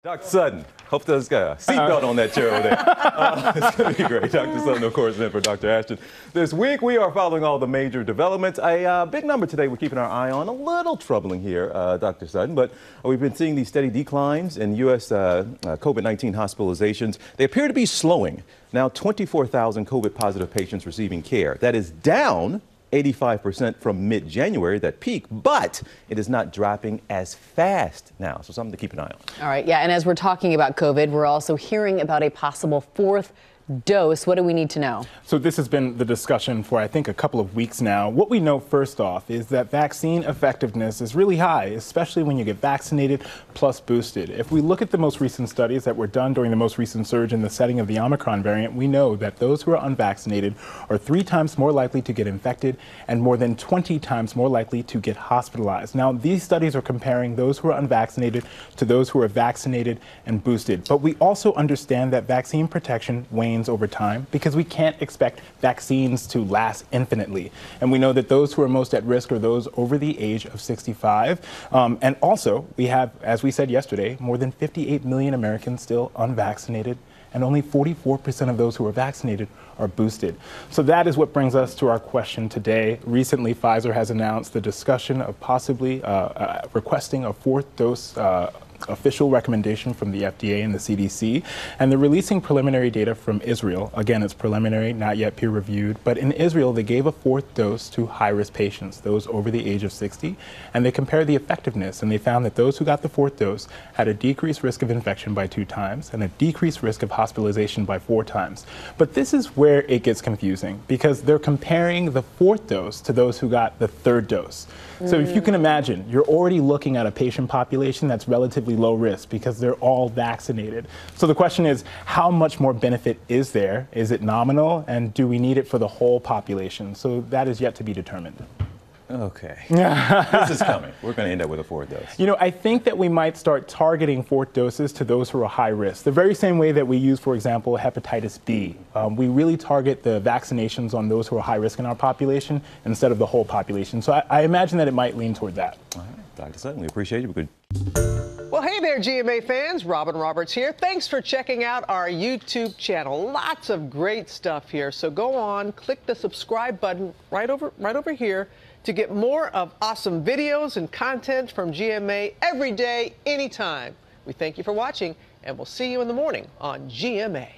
Dr. Sutton, hope there's got a seatbelt on that chair over there. It's going to be great. Dr. Sutton, of course, in for Dr. Ashton. This week, we are following all the major developments. A big number today we're keeping our eye on. A little troubling here, Dr. Sutton, but we've been seeing these steady declines in U.S. COVID-19 hospitalizations. They appear to be slowing. Now, 24,000 COVID-positive patients receiving care. That is down 85% from mid-January, that peak, but it is not dropping as fast now. So something to keep an eye on. All right. Yeah. And as we're talking about COVID, we're also hearing about a possible fourth dose. What do we need to know? So this has been the discussion for, I think, a couple of weeks now. What we know first off is that vaccine effectiveness is really high, especially when you get vaccinated plus boosted. If we look at the most recent studies that were done during the most recent surge in the setting of the Omicron variant, we know that those who are unvaccinated are 3 times more likely to get infected and more than 20 times more likely to get hospitalized. Now, these studies are comparing those who are unvaccinated to those who are vaccinated and boosted. But we also understand that vaccine protection wanes over time because we can't expect vaccines to last infinitely. And we know that those who are most at risk are those over the age of 65. And also, we have, as we said yesterday, more than 58 million Americans still unvaccinated, and only 44% of those who are vaccinated are boosted. So that is what brings us to our question today. Recently, Pfizer has announced the discussion of possibly requesting a fourth dose official recommendation from the FDA and the CDC, and they're releasing preliminary data from Israel. Again, it's preliminary, not yet peer-reviewed, but in Israel, they gave a fourth dose to high-risk patients, those over the age of 60, and they compared the effectiveness, and they found that those who got the fourth dose had a decreased risk of infection by 2 times and a decreased risk of hospitalization by 4 times. But this is where it gets confusing, because they're comparing the fourth dose to those who got the third dose. So if you can imagine, you're already looking at a patient population that's relatively low risk because they're all vaccinated. So the question is, how much more benefit is there? Is it nominal? And do we need it for the whole population? So that is yet to be determined. Okay. This is coming. We're going to end up with a fourth dose. You know, I think that we might start targeting fourth doses to those who are high risk. The very same way that we use, for example, hepatitis B. We really target the vaccinations on those who are high risk in our population instead of the whole population. So I imagine that it might lean toward that. All right. Dr. Sutton, we appreciate you. Well, hey there, GMA fans. Robin Roberts here. Thanks for checking out our YouTube channel. Lots of great stuff here. So go on, click the subscribe button right over here to get more of awesome videos and content from GMA every day, anytime. We thank you for watching, and we'll see you in the morning on GMA.